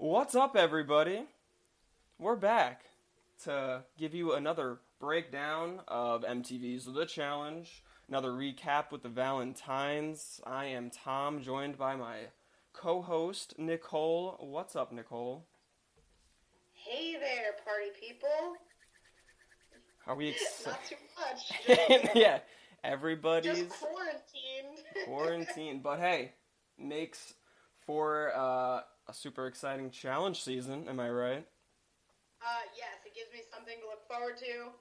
What's up, everybody? We're back to give you another breakdown of MTV's The Challenge, another recap with the Valentines. I am Tom, joined by my co-host, Nicole. What's up, Nicole? Hey there, party people. Are we Not too much. Yeah, everybody's just quarantined. quarantined. But hey, makes for a super exciting challenge season, am I right? Yes, it gives me something to look forward to.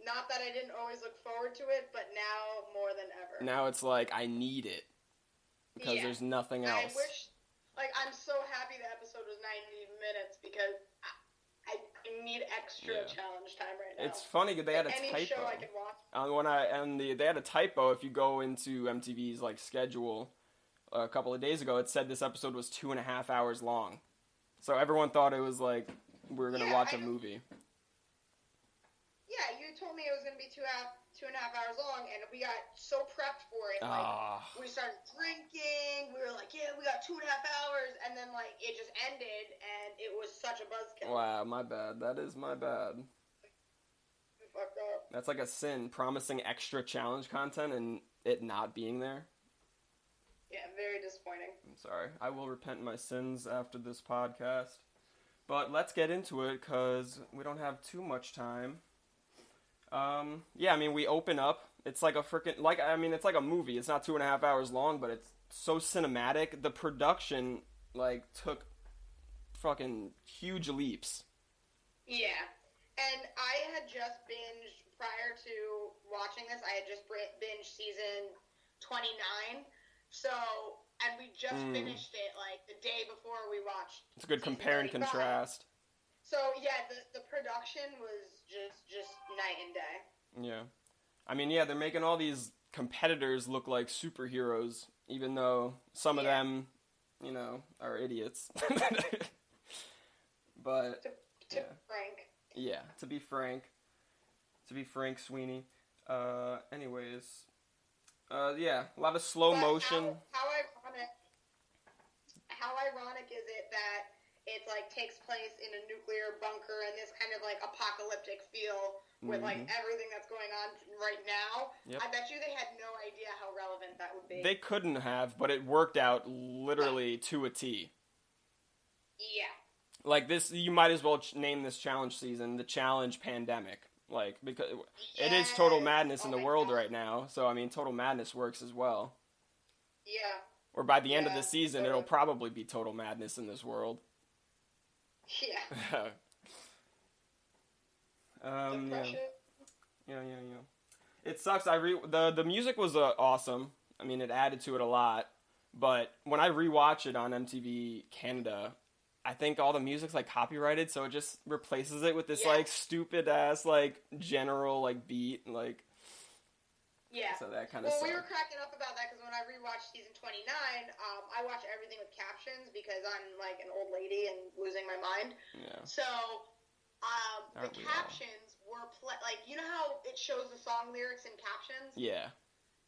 Not that I didn't always look forward to it, but now more than ever. Now it's like, I need it. Because there's nothing else. I wish, I'm so happy the episode was 90 minutes because I need extra challenge time right now. It's funny because they had a any typo. show I can watch. They had a typo. If you go into MTV's schedule a couple of days ago, it said this episode was 2.5 hours long. So everyone thought it was we were gonna watch a movie. Yeah, you told me it was gonna be 2.5 hours long, and we got so prepped for it. We started drinking. We were like, yeah, we got 2.5 hours, and then it just ended, and it was such a buzzkill. Wow, my bad. That is my bad. We fucked up. That's like a sin, promising extra challenge content and it not being there. Yeah, very disappointing. I'm sorry. I will repent my sins after this podcast. But let's get into it, because we don't have too much time. We open up. It's like a freaking, it's like a movie. It's not 2.5 hours long, but it's so cinematic. The production, took fucking huge leaps. Yeah. And I had just binged, prior to watching this, I had just binged season 29. So, and we just finished it, the day before we watched. It's a good compare and contrast. So, yeah, the production was just night and day. Yeah. They're making all these competitors look like superheroes, even though some of them, are idiots. But, to be frank. Yeah, to be Frank Sweeney. Anyways, a lot of slow motion. How ironic is it that it takes place in a nuclear bunker and this kind of apocalyptic feel with everything that's going on right now? Yep. I bet you they had no idea how relevant that would be. They couldn't have, but it worked out literally to a T. Yeah. This, you might as well name this challenge season the Challenge Pandemic. Because it is total madness in the world right now. So, total madness works as well. Yeah. Or by the end of the season, it'll probably be total madness in this world. Yeah. Depression. Yeah. It sucks. The music was awesome. It added to it a lot. But when I rewatch it on MTV Canada, I think all the music's copyrighted, so it just replaces it with this stupid ass general beat Yeah. So that kind of. Well, we were cracking up about that because when I rewatched season 29, I watch everything with captions because I'm an old lady and losing my mind. Yeah. So the captions were you know how it shows the song lyrics in captions? Yeah.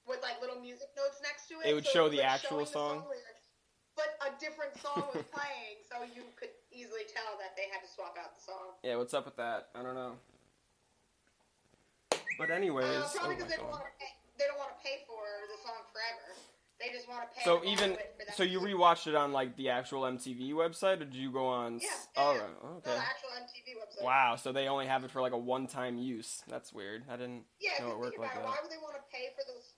With little music notes next to it. It would show the actual song. But a different song was playing, so you could easily tell that they had to swap out the song. Yeah, what's up with that? I don't know. But anyways, probably because they don't want to pay for the song forever. They just want to pay. So you rewatched it on the actual MTV website, or did you go on? Yeah. Okay. No, the actual MTV website. Wow, so they only have it for a one-time use. That's weird. I didn't know it worked like that. Why would they want to pay for those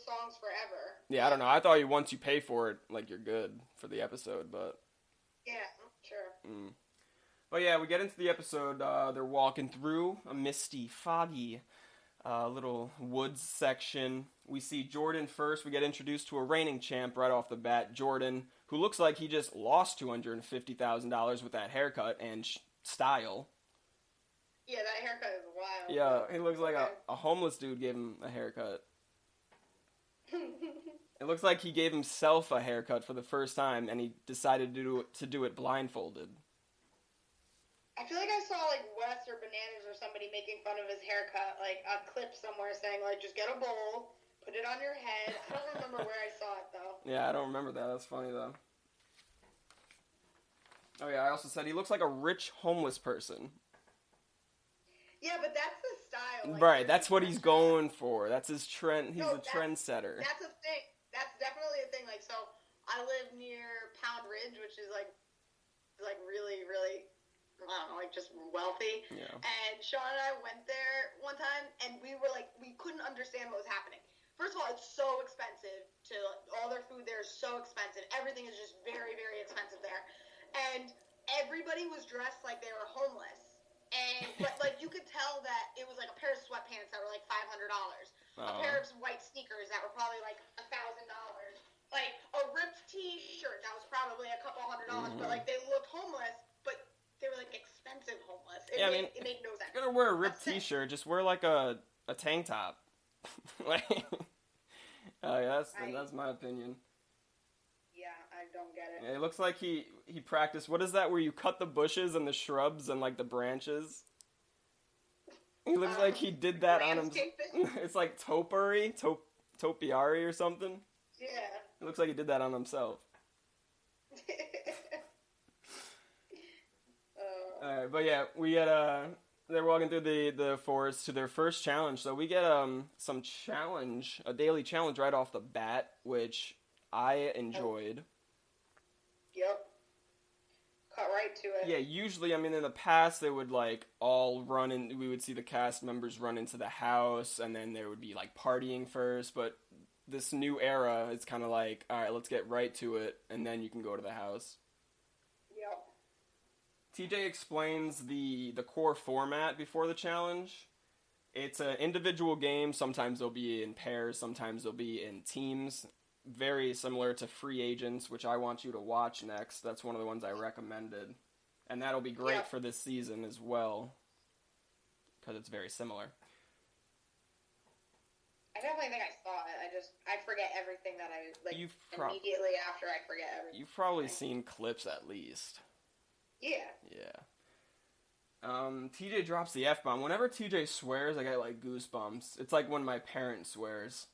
songs forever? Yeah, I don't know. I thought once you pay for it, you're good for the episode, but. Yeah, sure. But yeah, we get into the episode. They're walking through a misty, foggy little woods section. We see Jordan first. We get introduced to a reigning champ right off the bat. Jordan, who looks like he just lost $250,000 with that haircut and style. Yeah, that haircut is wild. Yeah, he looks like a homeless dude gave him a haircut. It looks like he gave himself a haircut for the first time, and he decided to do it blindfolded. I feel like I saw Wes or Bananas or somebody making fun of his haircut, a clip somewhere saying just get a bowl, put it on your head. I don't remember where I saw it though. Yeah, I don't remember that. That's funny though. Oh yeah, I also said he looks like a rich homeless person. Yeah, but that's the style. Like, Right, that's what he's going for. That's his trend. He's a trendsetter. That's a thing. That's definitely a thing. Like, so I live near Pound Ridge, which is like really, really, I don't know, like just wealthy. Yeah. And Sean and I went there one time, and we were like, we couldn't understand what was happening. First of all, it's so expensive. All their food there is so expensive. Everything is just very, very expensive there. And everybody was dressed like they were homeless. But like you could tell that it was like a pair of sweatpants that were like $500, a pair of white sneakers that were probably like $1,000, like a ripped T-shirt that was probably a couple $100, but like they looked homeless, but they were like expensive homeless. It made no sense. If you're gonna wear a ripped T-shirt, just wear like a tank top. Like, that's my opinion. Yeah, I don't get it. It looks like he practiced. What is that? Where you cut the bushes and the shrubs and like the branches? He looks like he did that on him. It's like topiary or something. Yeah. It looks like he did that on himself. Alright, but yeah, we get they're walking through the forest to their first challenge, so we get a daily challenge right off the bat, which I enjoyed. Yep. Cut right to it. Yeah, usually, I mean, in the past, they would, like, all run in, we would see the cast members run into the house, and then there would be, like, partying first, but this new era, it's kind of like, alright, let's get right to it, and then you can go to the house. Yep. TJ explains the core format before the challenge. It's an individual game. Sometimes they'll be in pairs. Sometimes they'll be in teams. Very similar to Free Agents, which I want you to watch next. That's one of the ones I recommended. And that'll be great for this season as well, because it's very similar. I definitely think I saw it. I forget everything that I, like, immediately after I forget everything. You've probably seen clips at least. Yeah. Yeah. TJ drops the F-bomb. Whenever TJ swears, I get, like, goosebumps. It's like when my parent swears.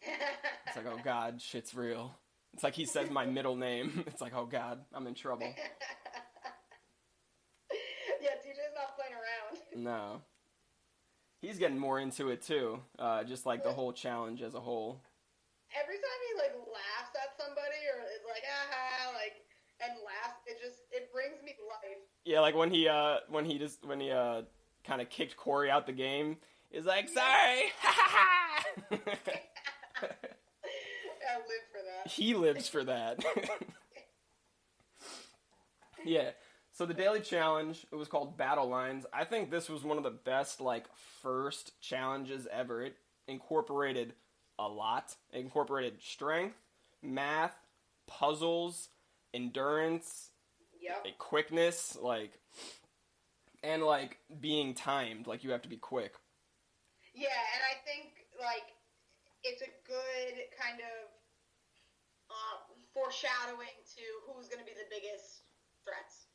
It's like, oh god, shit's real. It's like he says my middle name. It's like, oh god, I'm in trouble. Yeah, TJ's not playing around. No. He's getting more into it too. Just like the whole challenge as a whole. Every time he like laughs at somebody or is like, like, and laughs, it brings me life. Yeah, like when he kind of kicked Cory out the game. He's like, sorry! I live for that. He lives for that. Yeah. So the daily challenge, it was called Battle Lines. I think this was one of the best, like, first challenges ever. It incorporated a lot. It incorporated strength, math, puzzles, endurance, quickness, like, and, like, being timed. Like, you have to be quick. Yeah, and I think, like, it's a good kind of foreshadowing to who's going to be the biggest threats.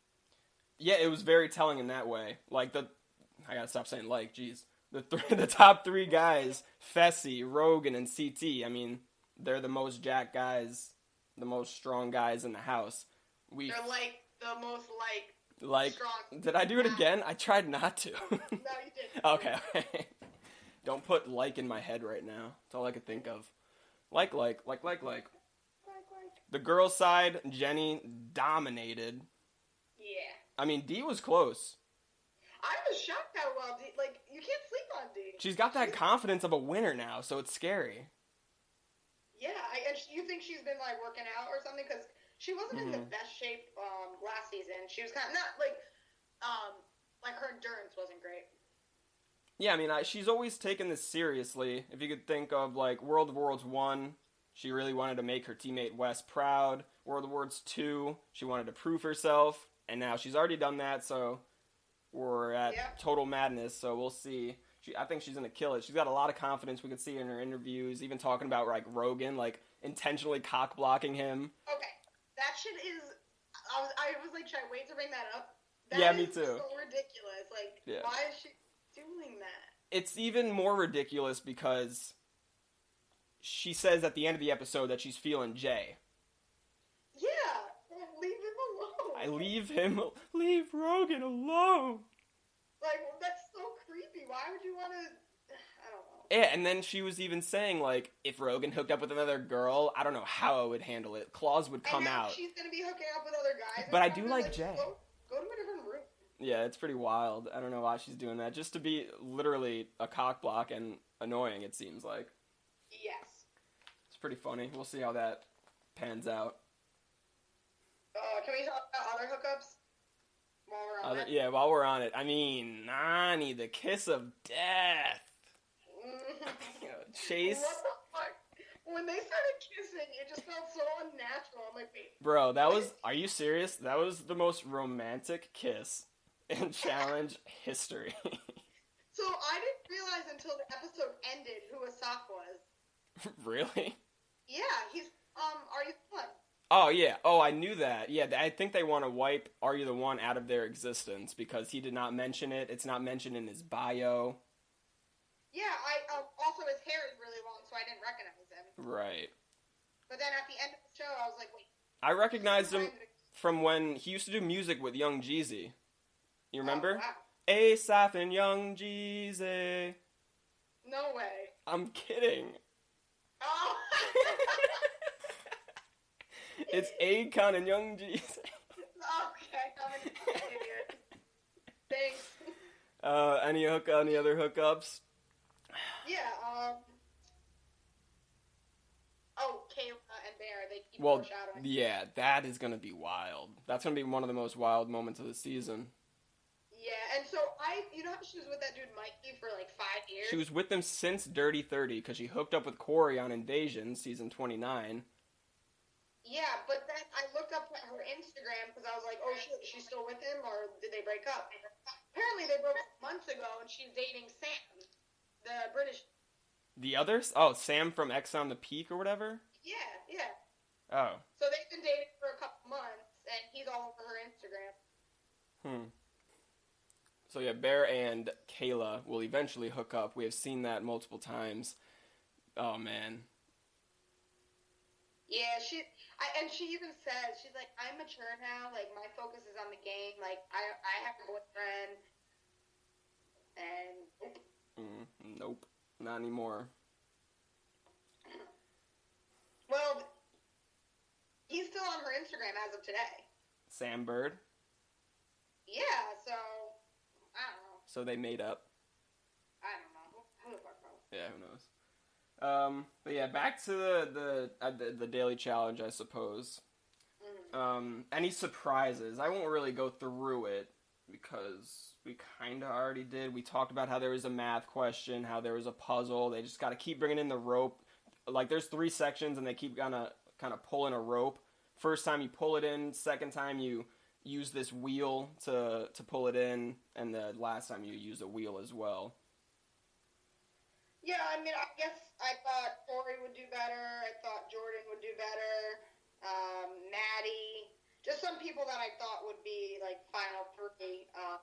Yeah, it was very telling in that way. Like, I gotta stop saying like, jeez. The top three guys, Fessy, Rogan, and CT, I mean, they're the most jacked guys, the most strong guys in the house. They're, like, the most, like strong. Did I do it again? I tried not to. No, you didn't. Okay. Don't put like in my head right now. That's all I could think of. Like. The girls' side, Jenny dominated. Yeah. I mean, D was close. I was shocked how well D, like, you can't sleep on D. She's got that confidence of a winner now, so it's scary. Yeah, and you think she's been, like, working out or something? Because she wasn't in the best shape last season. She was kind of, not, like, her endurance wasn't great. Yeah, I mean, she's always taken this seriously. If you could think of, like, World of Worlds 1, she really wanted to make her teammate Wes proud. World of Worlds 2, she wanted to prove herself. And now she's already done that, so we're at Total Madness, so we'll see. I think she's going to kill it. She's got a lot of confidence. We could see in her interviews, even talking about, like, Rogan, like, intentionally cock-blocking him. Okay. That shit is... I was like, should I wait to bring that up? Me too. So ridiculous. Like, why is she doing that? It's even more ridiculous because she says at the end of the episode that she's feeling Jay. Yeah. Leave him alone. Leave Rogan alone. Like, that's so creepy. Why would you want to? I don't know. Yeah, and then she was even saying, like, if Rogan hooked up with another girl, I don't know how I would handle it. Claws would come and now out. She's gonna be hooking up with other guys. But I do like Jay. Go to a different room. Yeah, it's pretty wild. I don't know why she's doing that. Just to be literally a cock block and annoying, it seems like. Yes. It's pretty funny. We'll see how that pans out. Can we talk about other hookups while we're on it? Yeah, while we're on it. I mean, Nani, the kiss of death. Chase. What the fuck? When they started kissing, it just felt so unnatural. I'm like, wait. Bro, are you serious? That was the most romantic kiss in challenge history. So I didn't realize until the episode ended who Asaf was. Really? Yeah, he's, Are You the One? Oh, yeah. Oh, I knew that. Yeah, I think they want to wipe Are You the One out of their existence because he did not mention it. It's not mentioned in his bio. Yeah, also his hair is really long, so I didn't recognize him. Right. But then at the end of the show, I was like, wait. I recognized him from when he used to do music with Young Jeezy. You remember? Oh, wow. Asaph and Young Jeezy. No way. I'm kidding. Oh. It's Akon and Young Jeezy. Okay, I'm an idiot. Thanks. Any other hookups? Yeah, Kayla and Bear, they keep foreshadowing. Yeah, that is gonna be wild. That's gonna be one of the most wild moments of the season. Yeah, and so you know how she was with that dude Mikey for like 5 years? She was with him since Dirty 30 because she hooked up with Cory on Invasion, season 29. Yeah, but then I looked up at her Instagram because I was like, oh shit, she's still with him or did they break up? Apparently they broke up months ago and she's dating Sam, the British. The others? Oh, Sam from X on the Peak or whatever? Yeah. Oh. So they've been dating for a couple months and he's all over her Instagram. So yeah, Bear and Kayla will eventually hook up. We have seen that multiple times. Oh man. Yeah, she even says, she's like, I'm mature now, like, my focus is on the game, like, I have a boyfriend, and nope, not anymore. Well, he's still on her Instagram as of today. Sam Bird? Yeah, so, I don't know. So they made up. I don't know. Who the fuck knows? Yeah, who knows? But yeah, back to the daily challenge, I suppose. Any surprises? I won't really go through it because we kind of already did. We talked about how there was a math question, how there was a puzzle. They just got to keep bringing in the rope. Like there's 3 sections, and they keep kind of pulling a rope. First time you pull it in. Second time you use this wheel to pull it in, and the last time you use a wheel as well. Yeah, I mean, I guess I thought Tori would do better. I thought Jordan would do better. Maddie. Just some people that I thought would be, like, final 3. I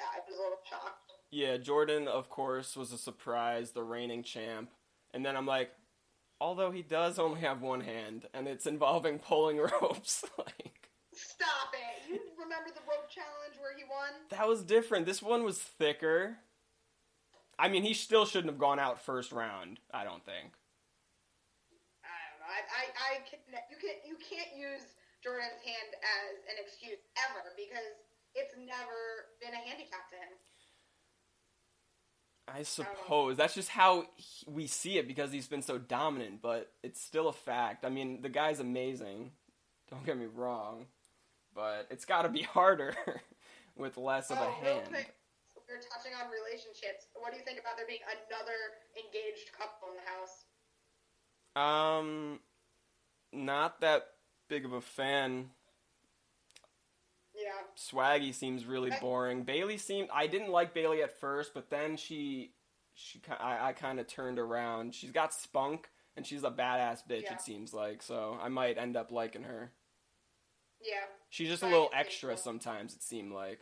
was a little shocked. Yeah, Jordan, of course, was a surprise, the reigning champ. And then I'm like, although he does only have one hand, and it's involving pulling ropes, like... Stop it! You remember the rope challenge where he won? That was different. This one was thicker. I mean, he still shouldn't have gone out first round, I don't think. I don't know. You can't use Jordan's hand as an excuse ever because it's never been a handicap to him. I suppose. That's just how we see it because he's been so dominant, but it's still a fact. I mean, the guy's amazing. Don't get me wrong. But it's got to be harder with less of a hand. Real quick. We're touching on relationships. What do you think about there being another engaged couple in the house? Not that big of a fan. Yeah. Swaggy seems really boring. I didn't like Bailey at first, but then I kind of turned around. She's got spunk, and she's a badass bitch, it seems like, so I might end up liking her. Yeah. She's just a little extra sometimes, it seemed like.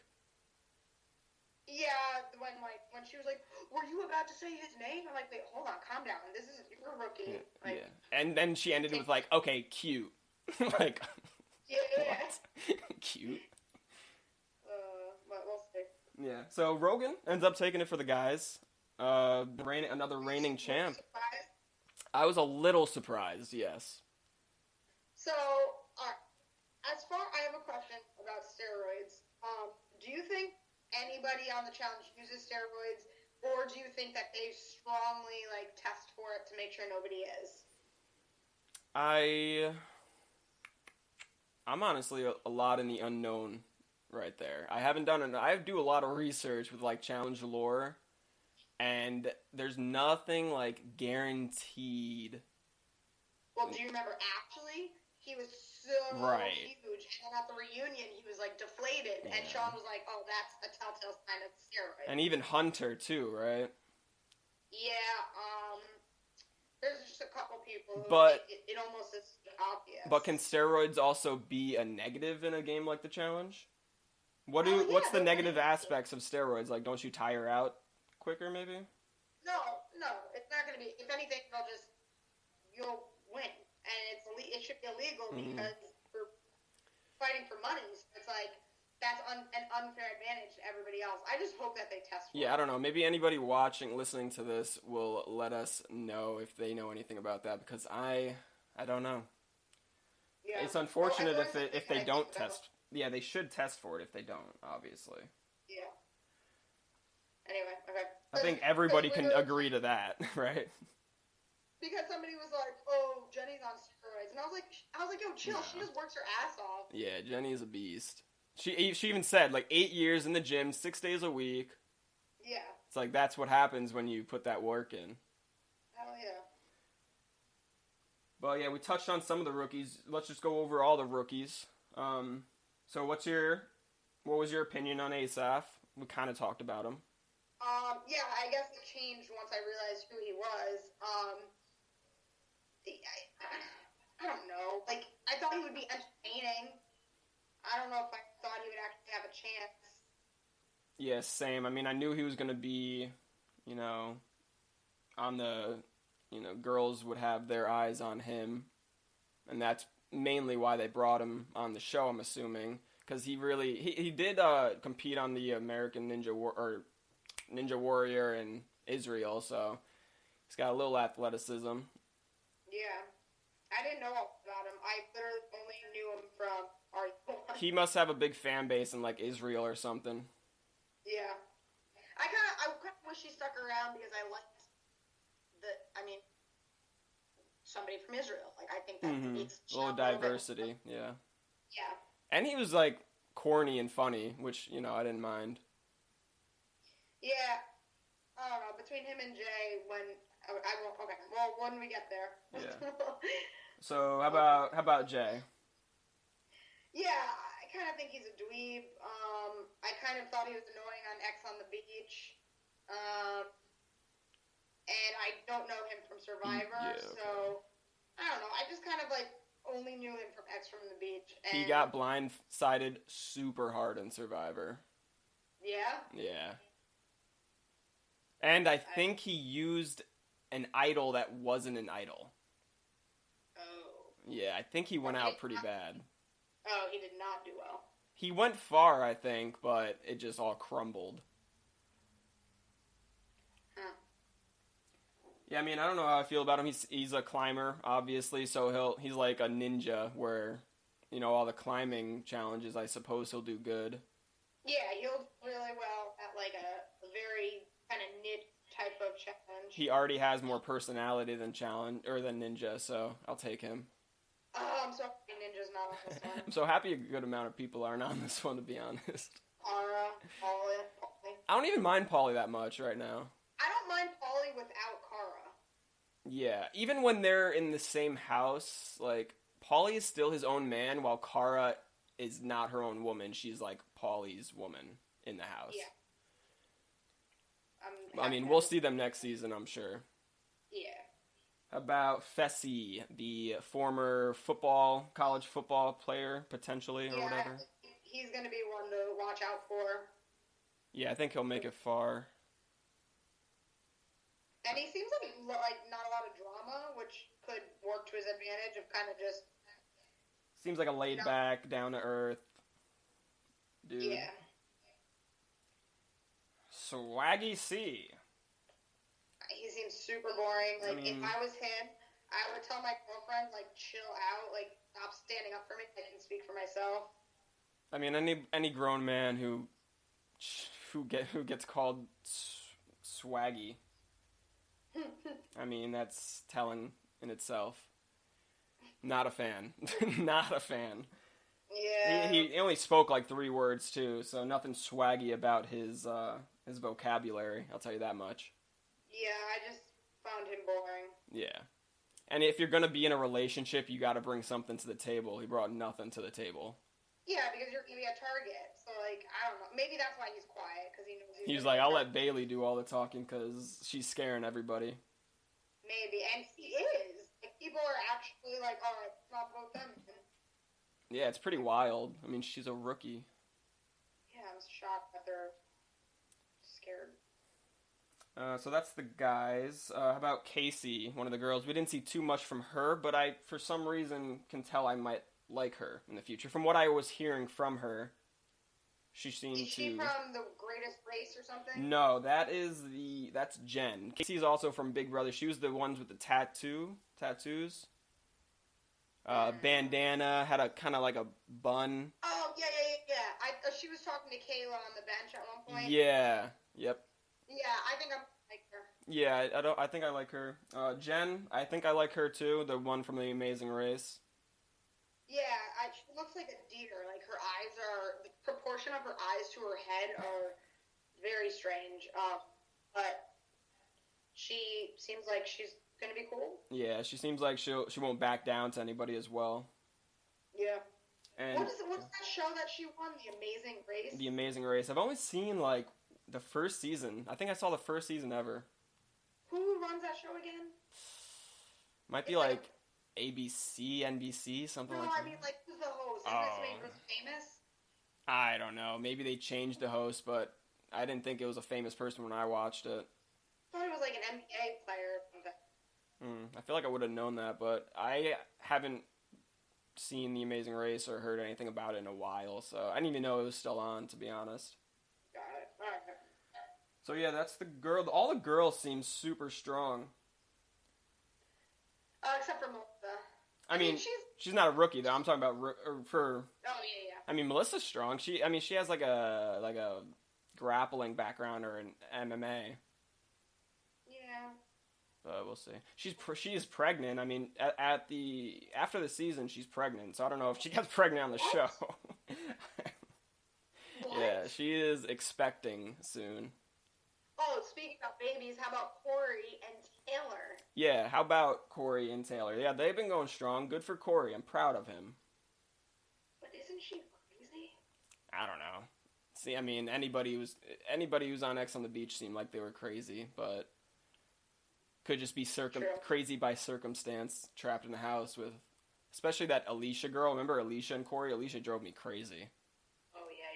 Yeah, when she was like, were you about to say his name? I'm like, wait, hold on, calm down. You're a rookie. Yeah. And then she ended with like, okay, cute. Like. Yeah. Cute. But we'll see. Yeah. So Rogan ends up taking it for the guys. Another reigning champ. Surprised? I was a little surprised, yes. So, I have a question about steroids. Do you think anybody on the challenge uses steroids, or do you think that they strongly test for it to make sure nobody is? I'm honestly a lot in the unknown right there. I do a lot of research with challenge lore, and there's nothing guaranteed. Well, do you remember actually? He was so huge, and at the reunion, he was deflated, and Sean was like, "Oh, that's a telltale sign of steroids." And even Hunter too, right? Yeah. There's just a couple people who it almost is obvious. But can steroids also be a negative in a game like the challenge? What's the negative aspects of steroids? Don't you tire out quicker, maybe? No, it's not going to be. If anything, you'll win, and it should be illegal because we're fighting for money. So it's that's an unfair advantage to everybody else. I just hope that they test for it. I don't know. Maybe anybody listening to this will let us know if they know anything about that, because I don't know. Yeah. It's unfortunate if they don't test. Yeah, they should test for it if they don't, obviously. Yeah. Anyway, okay. I think everybody can agree to that, right? Because somebody was like, "Oh, Jenny's on steroids," and I was like, "Yo, chill. No. She just works her ass off." Yeah, Jenny is a beast. She even said 8 years in the gym, 6 days a week. Yeah. It's that's what happens when you put that work in. Hell yeah. But yeah, we touched on some of the rookies. Let's just go over all the rookies. So what was your opinion on Asaf? We kind of talked about him. Yeah, I guess it changed once I realized who he was. I don't know. I thought he would be entertaining. I don't know if I thought he would actually have a chance. Yeah, same. I mean, I knew he was going to be, on the, girls would have their eyes on him. And that's mainly why they brought him on the show, I'm assuming. Because he did compete on the American Ninja Warrior in Israel, so he's got a little athleticism. Yeah. I didn't know about him. I literally only knew him from He must have a big fan base in Israel or something. Yeah. I kind of wish he stuck around because I liked somebody from Israel. I think that makes a little diversity, yeah. Yeah. And he was corny and funny, which, I didn't mind. Yeah. I don't know. Between him and Jay, when we get there. Yeah. So how about Jay? Yeah, I kind of think he's a dweeb. I kind of thought he was annoying on X on the Beach. And I don't know him from Survivor, so I don't know. I just kind of only knew him from X from the Beach. And he got blindsided super hard in Survivor. Yeah? Yeah. And I think he used an idol that wasn't an idol. Oh. Yeah, I think he went out pretty bad. Oh, he did not do well. He went far, I think, but it just all crumbled. Huh. Yeah, I mean, I don't know how I feel about him. He's a climber, obviously, so he's like a ninja where, all the climbing challenges, I suppose he'll do good. Yeah, he'll do really well at a very kind of niche type of challenge. He already has more personality than Ninja, so I'll take him. Oh, I'm so happy Ninja's not on this one. I'm so happy a good amount of people aren't on this one, to be honest. Pauly. I don't even mind Pauly that much right now. I don't mind Pauly without Kara. Yeah, even when they're in the same house, Pauly is still his own man, while Kara is not her own woman. She's Pauly's woman in the house. Yeah. I mean, we'll see them next season, I'm sure. Yeah. About Fessy, the former college football player, potentially, or whatever. He's going to be one to watch out for. Yeah, I think he'll make it far. And he seems like not a lot of drama, which could work to his advantage of kind of just Seems like a laid back, down to earth dude. Yeah. Swaggy C. He seems super boring. Like, if I was him, I would tell my girlfriend, like, chill out, like, stop standing up for me. I can speak for myself. I mean, any grown man who gets called swaggy. I mean, that's telling in itself. Not a fan. Not a fan. Yeah. He only spoke like 3 words too, so nothing swaggy about his vocabulary. I'll tell you that much. Yeah, I just found him boring. Yeah. And if you're gonna be in a relationship, you got to bring something to the table. He brought nothing to the table. Yeah, because you're gonna be a target. So, like, I don't know. Maybe that's why he's quiet, because he knows He's like, I'll let Bailey do all the talking because she's scaring everybody. Maybe, and he is. Like, people are actually like, all right, let's not vote them. Yeah, it's pretty wild. I mean, she's a rookie. Yeah, I'm shocked that they're scared. So that's the guys. How about Casey, one of the girls? We didn't see too much from her, but I, for some reason, can tell I might like her in the future. From what I was hearing from her, she seemed to... Is she from The Greatest Race or something? No, that's Jen. Casey's also from Big Brother. She was the ones with the tattoos. Bandana, had a kind of like a bun. Oh, yeah. She was talking to Kayla on the bench at one point. Yeah, yep. Yeah, I think I like her. Yeah, I think I like her. Jen, I think I like her too. The one from The Amazing Race. Yeah, she looks like a deer. Like, her eyes are... The proportion of her eyes to her head are very strange. But she seems like she's gonna be cool. Yeah, she seems like she won't back down to anybody as well. Yeah. And what's that show that she won? The Amazing Race? The Amazing Race. I've only seen, like, the first season. I think I saw the first season ever. Who runs that show again? Might be like ABC, NBC, something like that. No, I mean, like, who's the host? Isn't it somebody really famous? I don't know. Maybe they changed the host, but I didn't think it was a famous person when I watched it. I thought it was like an NBA player or something. I feel like I would have known that, but I haven't seen The Amazing Race or heard anything about it in a while, so I didn't even know it was still on, to be honest. Got it. All right. So yeah, that's the girl. All the girls seem super strong. Except for Melissa. I mean, she's not a rookie though. I'm talking about for. Oh yeah. I mean, Melissa's strong. She has like a grappling background or an MMA. Yeah. But we'll see. She is pregnant. I mean, after the season, she's pregnant. So I don't know if she gets pregnant on the show. Yeah, she is expecting soon. Oh, speaking of babies, how about Cory and Taylor? Yeah, how about Cory and Taylor? Yeah, they've been going strong. Good for Cory. I'm proud of him. But isn't she crazy? I don't know. See, I mean, anybody who's on X on the Beach seemed like they were crazy, but could just be crazy by circumstance, trapped in the house with, especially that Alicia girl. Remember Alicia and Cory? Alicia drove me crazy. Oh yeah.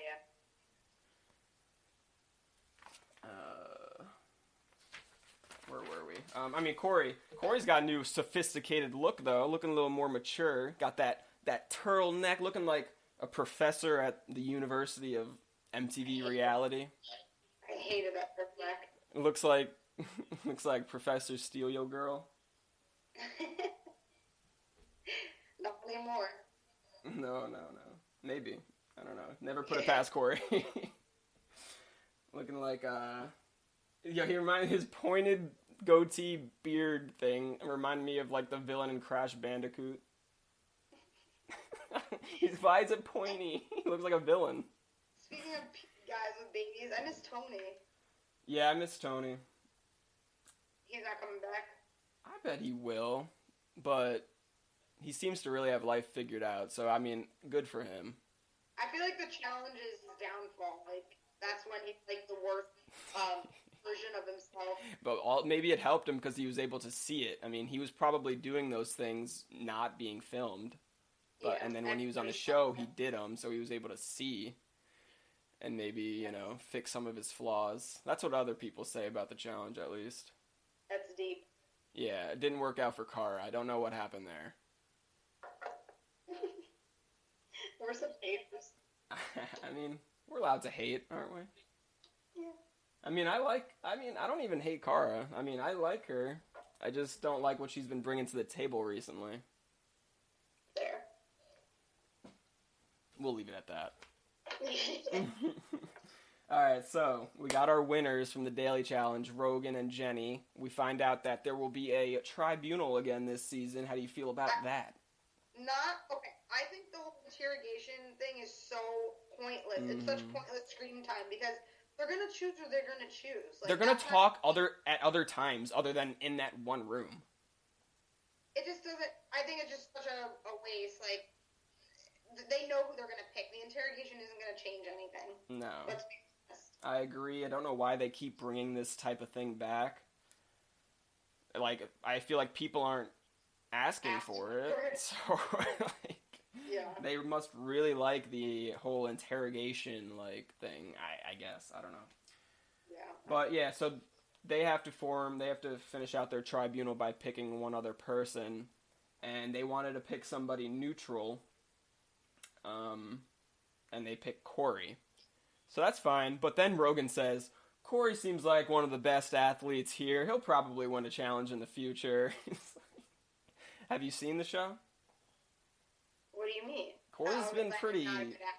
Where were we? I mean, Cory's got a new sophisticated look though, looking a little more mature. Got that turtleneck, looking like a professor at the University of MTV Reality. I hated that turtleneck. Looks like Professor Steal Yo Girl. Not anymore. No. Maybe. I don't know. Never put it past Cory. Looking like, he reminded his pointed goatee beard thing reminded me of, like, the villain in Crash Bandicoot. Why is it pointy? He looks like a villain. Speaking of guys with babies, I miss Tony. Yeah, I miss Tony. He's not coming back? I bet he will, but he seems to really have life figured out, so, I mean, good for him. I feel like the challenge is his downfall. Like, that's when he's, like, the worst version of himself. But maybe it helped him because he was able to see it. I mean, he was probably doing those things not being filmed. But, yeah, and then when he was on the show, he did them, so he was able to see and maybe, fix some of his flaws. That's what other people say about the challenge, at least. That's deep. Yeah, it didn't work out for Cara. I don't know what happened there. We're some haters. I mean, we're allowed to hate, aren't we? Yeah. I mean, I don't even hate Kara. I mean, I like her. I just don't like what she's been bringing to the table recently. There. We'll leave it at that. Alright, so we got our winners from the Daily Challenge, Rogan and Jenny. We find out that there will be a tribunal again this season. How do you feel about that? Okay. I think the whole interrogation thing is so pointless. It's such pointless screen time because they're gonna choose who they're gonna choose. Like, they're gonna talk at other times other than in that one room. It just doesn't. I think it's just such a waste. Like, they know who they're gonna pick. The interrogation isn't gonna change anything. No. Let's be honest. I agree. I don't know why they keep bringing this type of thing back. Like, I feel like people aren't asking for it. So, like, yeah. They must really like the whole interrogation, like, thing, I guess. I don't know. Yeah. But, yeah, so they have to finish out their tribunal by picking one other person. And they wanted to pick somebody neutral. And they picked Cory. So that's fine. But then Rogan says, Cory seems like one of the best athletes here. He'll probably win a challenge in the future. Have you seen the show? What do you mean? Cory's been pretty.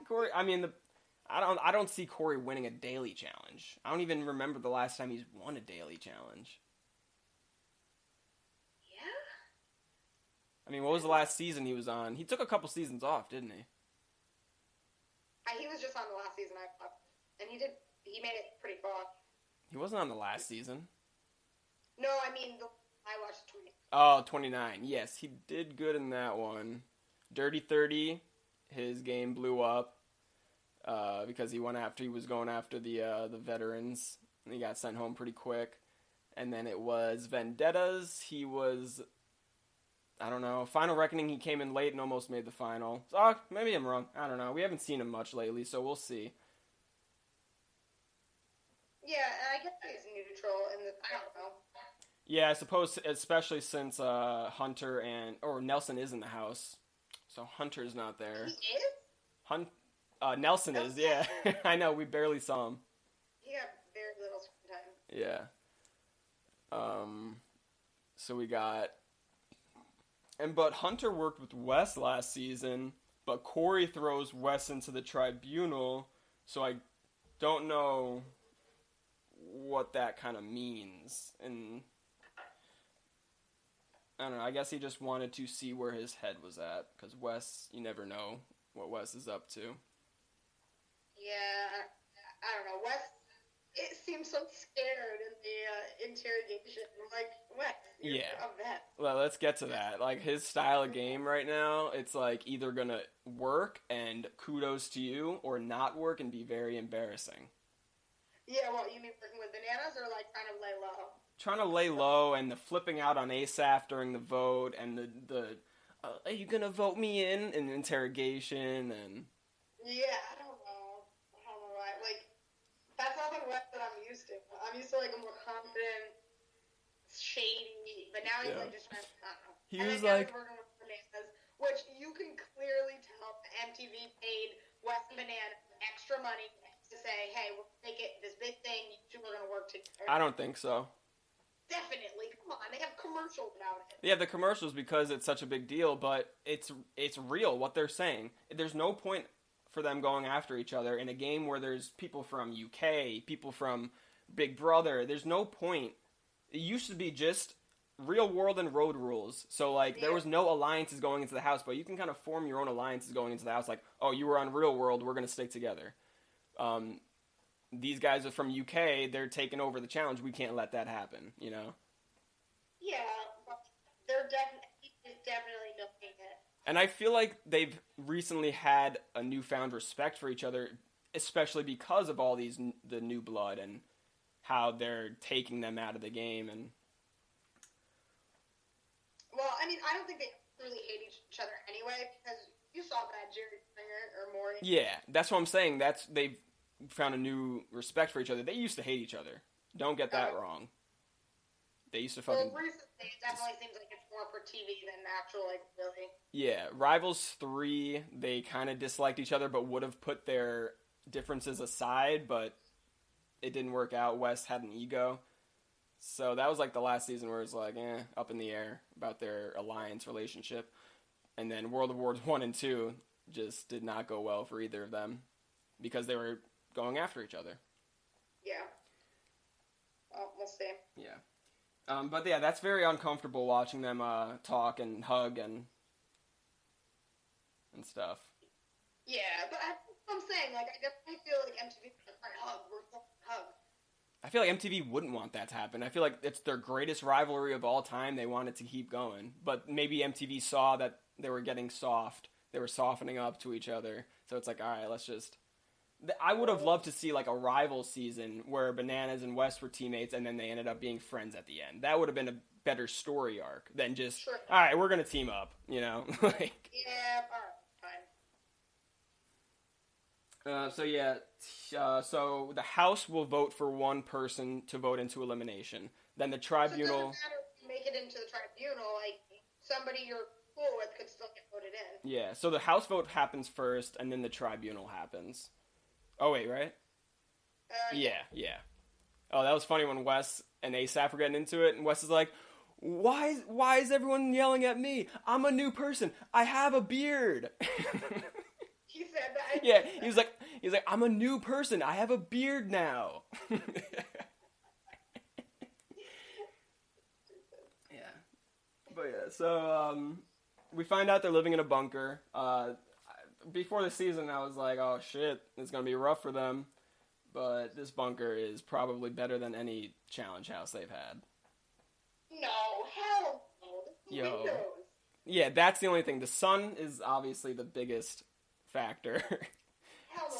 Cory, I mean, I don't see Cory winning a daily challenge. I don't even remember the last time he's won a daily challenge. Yeah. I mean, what was the last season he was on? He took a couple seasons off, didn't he? He was just on the last season I watched, and he made it pretty far. He wasn't on the last season. No, I mean, I watched 20. Oh, 29. Yes, he did good in that one. Dirty 30, his game blew up because he was going after the veterans. And he got sent home pretty quick. And then it was Vendettas. He was, I don't know, Final Reckoning, he came in late and almost made the final. So, maybe I'm wrong. I don't know. We haven't seen him much lately, so we'll see. Yeah, and I guess he's neutral, and I don't know. Yeah, I suppose, especially since Nelson is in the house. So Hunter's not there. He is? Nelson is, yeah. I know, we barely saw him. He got very little screen time. Yeah. So we got... But Hunter worked with Wes last season, but Cory throws Wes into the tribunal, so I don't know what that kind of means. And I don't know, I guess he just wanted to see where his head was at, because Wes, you never know what Wes is up to. Yeah, I don't know. Wes, it seems so scared in the interrogation. Like, Wes, you're a vet. Well, let's get to that. Like, his style of game right now, it's like either gonna work and kudos to you, or not work and be very embarrassing. Yeah, well, you mean working with Vendettas, or like trying to lay low? Trying to lay low, and the flipping out on Asaph during the vote, and the are you gonna vote me in interrogation, and... Yeah, I don't know why. Like, that's not the Wes that I'm used to. I'm used to, like, a more confident, shady, but now he's, like, just trying to, I don't know. He was like... working with Bananas, which you can clearly tell MTV paid Wes and Bananas extra money to say, hey, we'll make it this big thing, you two are gonna work together. I don't think so. Definitely, come on, they have commercials about it. Yeah, the commercials, because it's such a big deal, but it's real, what they're saying. There's no point for them going after each other in a game where there's people from UK, people from Big Brother. There's no point. It used to be just real world and road rules. So, like, there was no alliances going into the house, but you can kind of form your own alliances going into the house. Like, oh, you were on Real World, we're going to stick together. These guys are from UK, they're taking over the challenge, we can't let that happen, you know? Yeah, but they're definitely milking it. And I feel like they've recently had a newfound respect for each other, especially because of all the new blood and how they're taking them out of the game. And well, I mean, I don't think they really hate each other anyway, because you saw that Jerry Springer or Maury. Yeah, that's what I'm saying. They've found a new respect for each other. They used to hate each other. Don't get that wrong. They used to fucking... Well, recently, it definitely seems like it's more for TV than actual, like, really. Yeah, Rivals 3, they kind of disliked each other, but would have put their differences aside, but it didn't work out. West had an ego. So that was like the last season where it was like, up in the air about their alliance relationship. And then World of Wars 1 and 2 just did not go well for either of them because they were going after each other. Yeah. Well, we'll see. Yeah. But yeah, that's very uncomfortable watching them talk and hug and stuff. Yeah, but I'm saying, like, I definitely feel like MTV is like, all right, hug, we're going to hug. I feel like MTV wouldn't want that to happen. I feel like it's their greatest rivalry of all time. They want it to keep going. But maybe MTV saw that they were getting soft. They were softening up to each other. So it's like, all right, let's just... I would have loved to see like a rival season where Bananas and West were teammates and then they ended up being friends at the end. That would have been a better story arc than just, sure. All right, we're going to team up, like... Yeah, all right, fine. So the House will vote for one person to vote into elimination. Then the tribunal... So it doesn't matter if you make it into the tribunal, like, somebody you're cool with could still get voted in. Yeah, so the House vote happens first, and then the tribunal happens. Oh, wait, right? Yeah. Oh, that was funny when Wes and ASAP were getting into it, and Wes is like, why is everyone yelling at me? I'm a new person. I have a beard. He said that. Yeah, he was like, I'm a new person. I have a beard now. Yeah. But yeah, so we find out they're living in a bunker. Before the season, I was like, oh shit, it's gonna be rough for them. But this bunker is probably better than any challenge house they've had. No, hell no. Yo. Windows. Yeah, that's the only thing. The sun is obviously the biggest factor.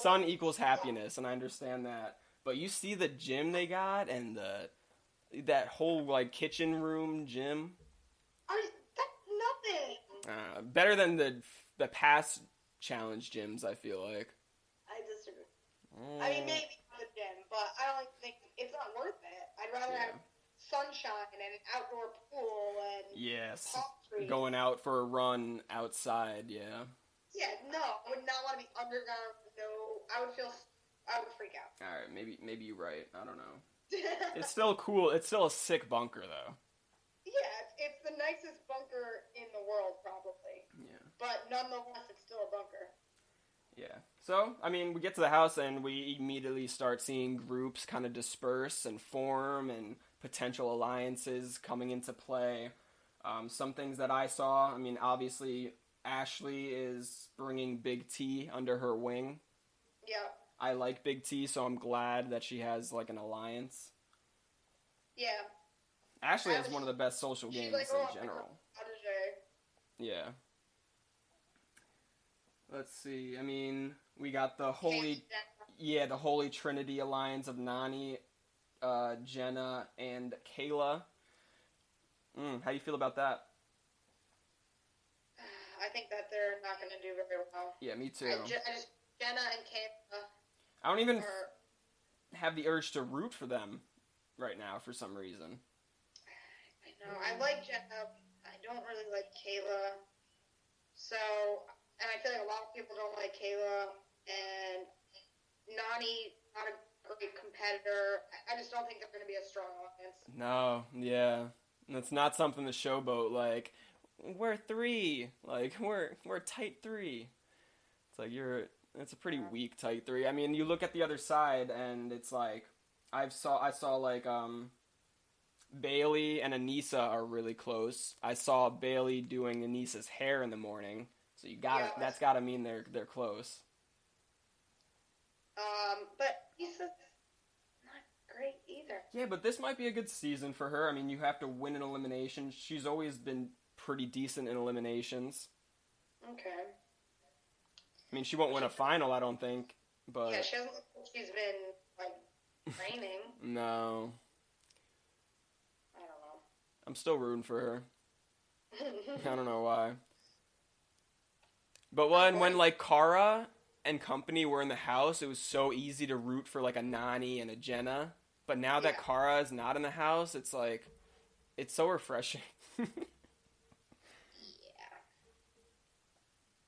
Sun equals happiness, and I understand that. But you see the gym they got, and that whole like kitchen room gym. That's nothing. Better than the past challenge gyms, I feel like. I disagree. I mean, maybe the gym, but I don't think it's not worth it. I'd rather have sunshine and an outdoor pool and palm trees. Going out for a run outside, yeah. Yeah, no, I would not want to be underground. No, I would freak out. All right, maybe you're right. I don't know. It's still cool. It's still a sick bunker, though. Yeah, it's the nicest bunker in the world, probably. Yeah. But nonetheless, it's still a bunker. Yeah. So, I mean, we get to the house and we immediately start seeing groups kind of disperse and form and potential alliances coming into play. Some things that I saw, I mean, obviously, Ashley is bringing Big T under her wing. Yeah. I like Big T, so I'm glad that she has, like, an alliance. Yeah. Ashley has one of the best social games in general. Yeah. Let's see. I mean, we got the holy Trinity alliance of Nani, Jenna, and Kayla. How do you feel about that? I think that they're not going to do very well. Yeah, me too. Jenna and Kayla. I don't even have the urge to root for them right now for some reason. I know. I like Jenna. I don't really like Kayla. So, and I feel like a lot of people don't like Kayla. And Nani, not a great competitor. I just don't think they're going to be a strong alliance. No, yeah. That's not something to showboat, like, we're 3. Like, we're a tight 3. It's like, it's a pretty weak tight 3. I mean, you look at the other side, and it's like, I saw like, Bailey and Anissa are really close. I saw Bailey doing Anissa's hair in the morning, so that's gotta mean they're close. But Anissa's not great either. Yeah, but this might be a good season for her. I mean, you have to win an elimination. She's always been pretty decent in eliminations. Okay. I mean, she won't win a final, I don't think, but... Yeah, she hasn't looked like she's been, like, training. No. I don't know. I'm still rooting for her. I don't know why. But when like, Cara and company were in the house, it was so easy to root for, like, a Nani and a Jenna. But now that Cara is not in the house, it's like, it's so refreshing. Yeah.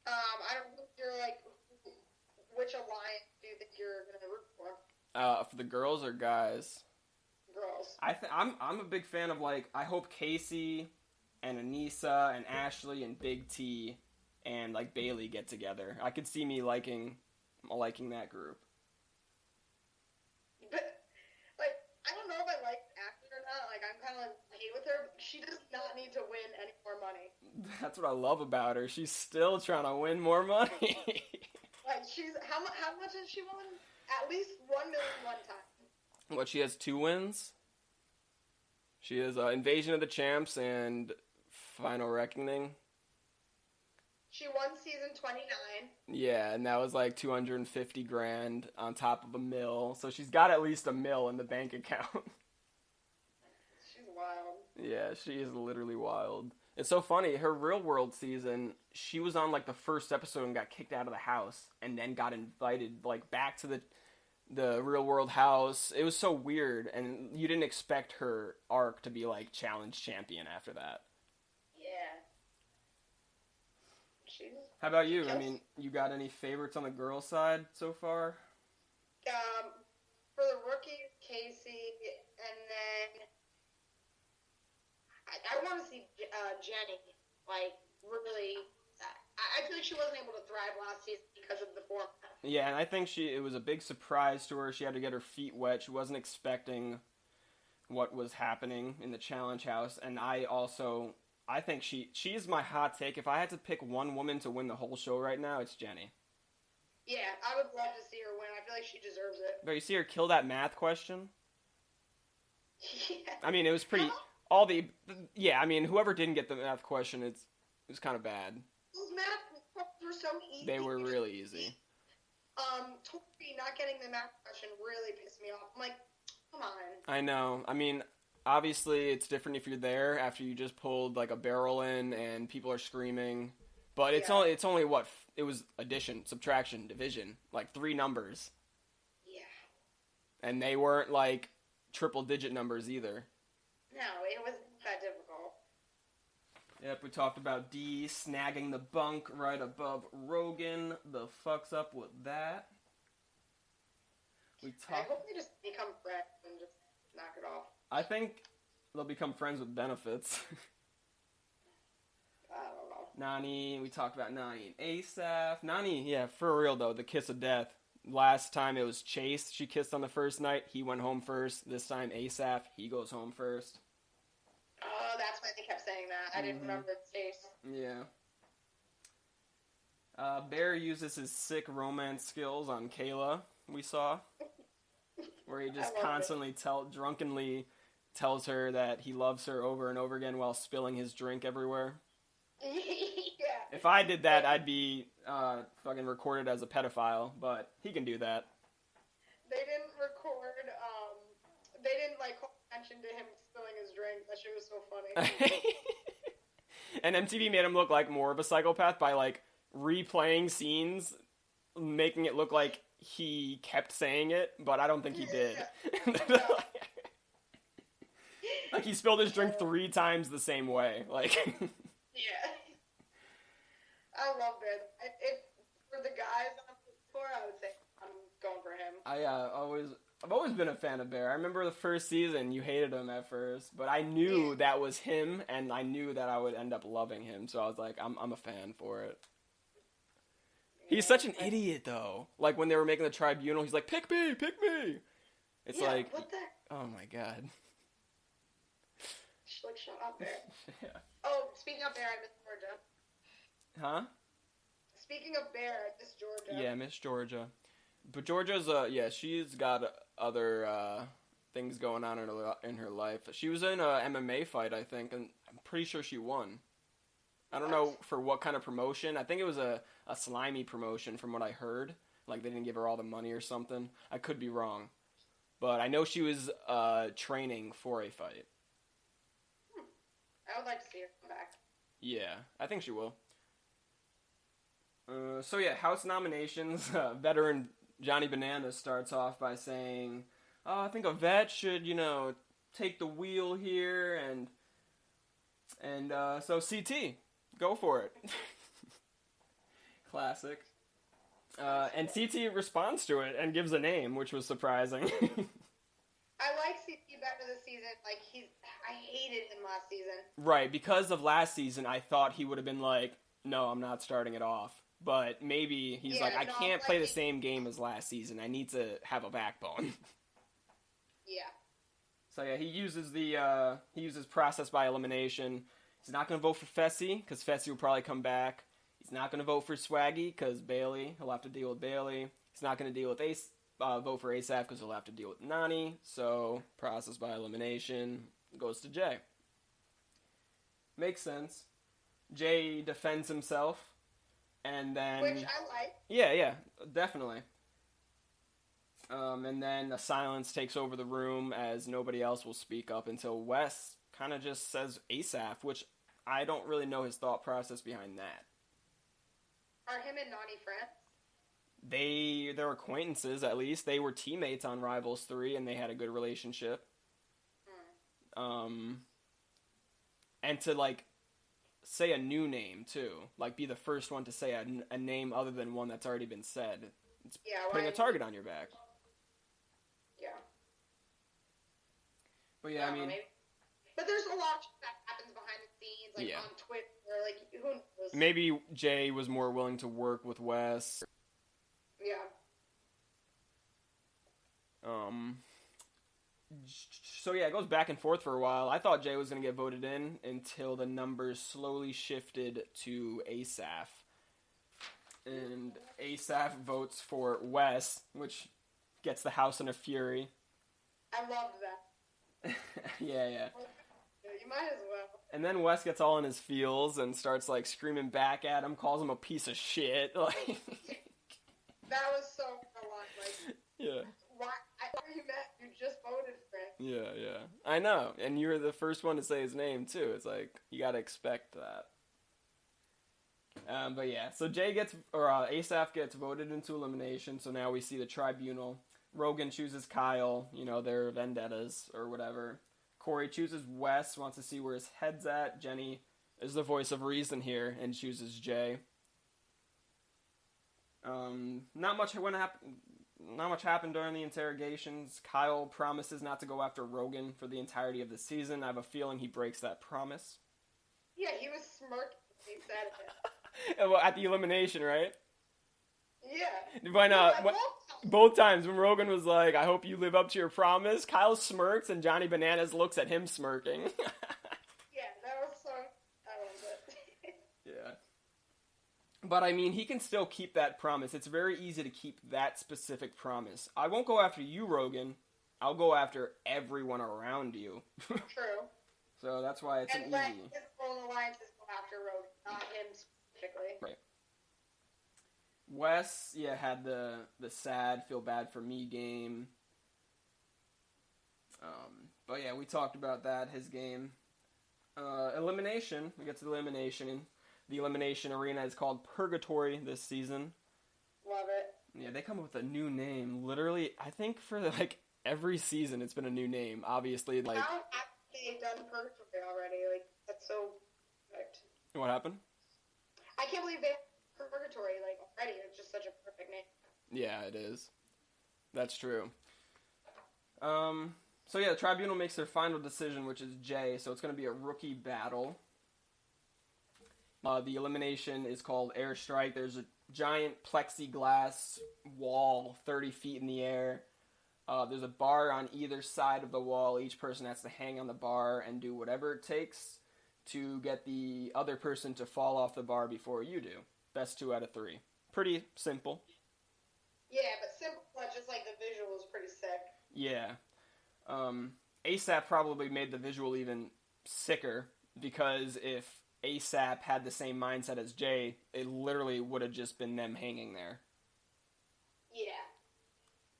I don't think you're like, which alliance do you think you're gonna root for? For the girls or guys? Girls. I'm a big fan of, like, I hope Casey and Anissa and Ashley and Big T and, like, Bailey get together. I could see me liking that group. But, like, I don't know if I like Ashley or not. Like, I'm kind of like, hate with her. But she does not need to win any more money. That's what I love about her. She's still trying to win more money. Like, how much has she won? At least 1 million one time. What, she has 2 wins? She has Invasion of the Champs and Final Reckoning. She won season 29. Yeah, and that was like 250 grand on top of $1 million. So she's got at least $1 million in the bank account. She's wild. Yeah, she is literally wild. It's so funny. Her Real World season, she was on like the first episode and got kicked out of the house, and then got invited like back to the Real World house. It was so weird, and you didn't expect her arc to be like challenge champion after that. Yeah. How about you? I mean, you got any favorites on the girl side so far? For the rookie, Casey, and then I want to see Jenny. Like, really, I feel like she wasn't able to thrive last season because of the format. Yeah, and I think it was a big surprise to her. She had to get her feet wet. She wasn't expecting what was happening in the challenge house, and I think she's my hot take. If I had to pick one woman to win the whole show right now, it's Jenny. Yeah, I would love to see her win. I feel like she deserves it. But you see her kill that math question? Yeah. I mean, it was pretty... I mean, whoever didn't get the math question, it was kind of bad. Those math questions were so easy. They were really easy. Tori not getting the math question really pissed me off. I'm like, come on. I know. I mean... Obviously, it's different if you're there after you just pulled like a barrel in and people are screaming. But it's only what it was: addition, subtraction, division, like 3 numbers. Yeah. And they weren't like triple-digit numbers either. No, it wasn't that difficult. Yep, we talked about D snagging the bunk right above Rogan. The fuck's up with that? I hope they just become friends and just knock it off. I think they'll become friends with benefits. I don't know. Nani, we talked about Nani and Asaph. Nani, yeah, for real though, the kiss of death. Last time it was Chase she kissed on the first night. He went home first. This time Asaph, he goes home first. Oh, that's why they kept saying that. I didn't remember it's Chase. Yeah. Bear uses his sick romance skills on Kayla, we saw. Where he just constantly drunkenly tells her that he loves her over and over again while spilling his drink everywhere. Yeah. If I did that, I'd be fucking recorded as a pedophile, but he can do that. They didn't record, they didn't, like, call attention to him spilling his drink. That shit was so funny. And MTV made him look like more of a psychopath by, like, replaying scenes, making it look like he kept saying it, but I don't think he did. Yeah. Like, he spilled his drink 3 times the same way. Like, yeah. I love it. If for the guys I'm for, I would say I'm going for him. I've always been a fan of Bear. I remember the first season, you hated him at first, but I knew that was him, and I knew that I would end up loving him, so I was like, I'm a fan for it. He's such an idiot, though. Like, when they were making the tribunal, he's like, pick me! It's like, what the? Oh my god. Like, shut up, Bear. Yeah. Oh, speaking of Bear, I miss Georgia. Huh? Speaking of Bear, I miss Georgia. Yeah, Miss Georgia. But Georgia's, she's got other things going on in her life. She was in a MMA fight, I think, and I'm pretty sure she won. I don't know for what kind of promotion. I think it was a slimy promotion from what I heard. Like, they didn't give her all the money or something. I could be wrong. But I know she was training for a fight. I would like to see her come back. Yeah, I think she will. So yeah, House nominations. Veteran Johnny Bananas starts off by saying, "Oh, I think a vet should, take the wheel here, and And so CT, go for it. Classic. And CT responds to it and gives a name, which was surprising. I like CT better this season. Like, I hated him last season. Right, because of last season, I thought he would have been like, no, I'm not starting it off. But maybe he's I can't play the same game as last season. I need to have a backbone. Yeah. So yeah, he uses process by elimination. He's not going to vote for Fessy, because Fessy will probably come back. He's not going to vote for Swaggy, because Bailey, he'll have to deal with Bailey. He's not going to deal with vote for ASAP, because he'll have to deal with Nani. So, process by elimination goes to Jay. Makes sense. Jay defends himself, and then... Which I like. Yeah, definitely. And then the silence takes over the room as nobody else will speak up until Wes kind of just says ASAP, which I don't really know his thought process behind that. Are him and Nani friends? They're acquaintances, at least. They were teammates on Rivals 3, and they had a good relationship. And to, like, say a new name, too. Like, be the first one to say a name other than one that's already been said. It's putting a target on your back. Yeah. But yeah, I mean... Maybe. But there's a lot that happens behind the scenes, like on Twitter, like, who knows? Maybe Jay was more willing to work with Wes. Yeah. So yeah, it goes back and forth for a while. I thought Jay was going to get voted in until the numbers slowly shifted to ASAP. And ASAP votes for Wes, which gets the house in a fury. I loved that. Yeah. You might as well. And then Wes gets all in his feels and starts, like, screaming back at him, calls him a piece of shit. Like, that was so like, yeah. Why are you mad? You just voted for it. Yeah. I know. And you were the first one to say his name, too. It's like, you gotta expect that. But yeah, so ASAP gets voted into elimination, so now we see the tribunal. Rogan chooses Kyle, they're vendettas or whatever. Cory chooses Wes, wants to see where his head's at. Jenny is the voice of reason here and chooses Jay. Not much happened during the interrogations. Kyle promises not to go after Rogan for the entirety of the season. I have a feeling he breaks that promise. Yeah, he was smirking when he said it. Well, at the elimination, right? Yeah. Why not? Both times when Rogan was like, I hope you live up to your promise, Kyle smirks and Johnny Bananas looks at him smirking. Yeah, that was so... I love it. Yeah. But, I mean, he can still keep that promise. It's very easy to keep that specific promise. I won't go after you, Rogan. I'll go after everyone around you. True. So that's why it's an easy... And his own alliances go after Rogan, not him specifically. Right. Wes, had the sad, feel bad for me game. But yeah, we talked about that, his game. Elimination, we get to the elimination. The elimination arena is called Purgatory this season. Love it. Yeah, they come up with a new name. Literally, I think for every season it's been a new name. Obviously, like... How have they done Purgatory already? Like, that's so perfect. What happened? I can't believe they have Purgatory, like, already. It's just such a perfect name. Yeah, it is. That's true. So yeah, the tribunal makes their final decision, which is Jay, so it's going to be a rookie battle. The elimination is called Airstrike. There's a giant plexiglass wall 30 feet in the air. There's a bar on either side of the wall. Each person has to hang on the bar and do whatever it takes to get the other person to fall off the bar before you do. Best 2 out of 3. Pretty simple. Yeah, but simple, but just like the visual is pretty sick. Yeah. ASAP probably made the visual even sicker, because if ASAP had the same mindset as Jay, it literally would have just been them hanging there. Yeah.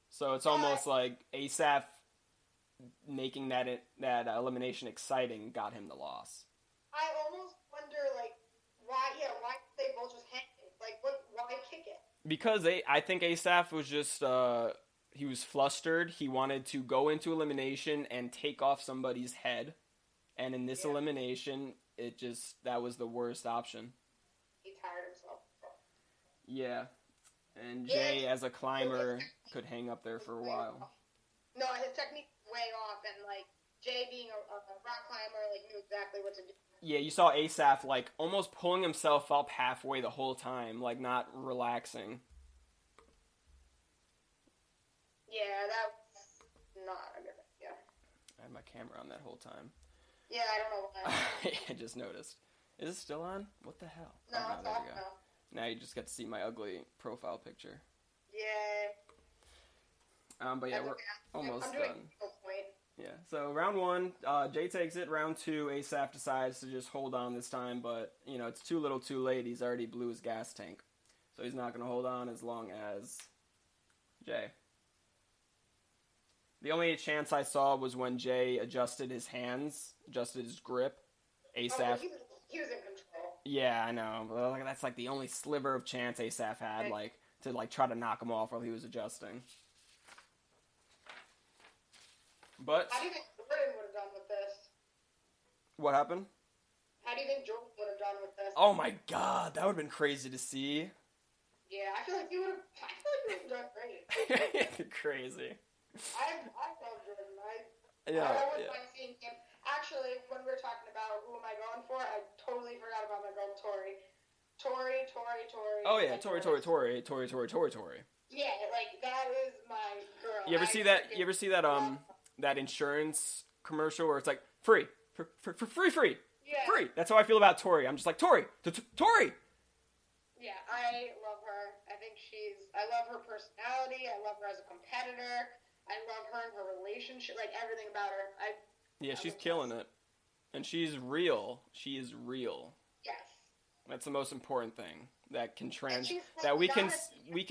So it's almost like ASAP making that elimination exciting got him the loss. I almost wonder, like, why did they both just hang? Like, why kick it? Because I think ASAP was just, he was flustered. He wanted to go into elimination and take off somebody's head. And in this elimination, that was the worst option. He tired himself. Yeah. And Jay, as a climber, could hang up there for a while. No, his technique was way off, and, like, Jay being a rock climber, like, knew exactly what to do. Yeah, you saw Asaph, like, almost pulling himself up halfway the whole time, like, not relaxing. Yeah, that was not a good idea. I had my camera on that whole time. Yeah, I don't know why. I just noticed. Is it still on? What the hell? No, oh, it's off now. Now you just get to see my ugly profile picture. Yeah. But yeah, we're almost done. Point. Yeah, so round 1, Jay takes it. Round 2, Asaph decides to just hold on this time, but, you know, it's too little too late. He's already blew his gas tank. So he's not going to hold on as long as Jay. The only chance I saw was when Jay adjusted his hands, adjusted his grip. Asaph... Oh, he was in control. Yeah, I know. Well, that's like the only sliver of chance Asaph had, like, to like try to knock him off while he was adjusting. But how do you think Jordan would have done with this? What happened? How do you think Jordan would have done with this? Oh my god, that would have been crazy to see. Yeah, I feel like he would have done great. Crazy. I love Jordan. I wouldn't mind seeing him. Actually, when we were talking about who am I going for, I totally forgot about my girl Tori. Tori. Oh yeah, Tori. Yeah, like that is my girl. You ever see that that insurance commercial where it's like free. Yeah. Free. That's how I feel about Tori. I'm just like Tori. Yeah, I love her. I love her personality. I love her as a competitor. I love her and her relationship, like everything about her. Yeah, she's killing it. And she's real. She is real. Yes. That's the most important thing. That can that we can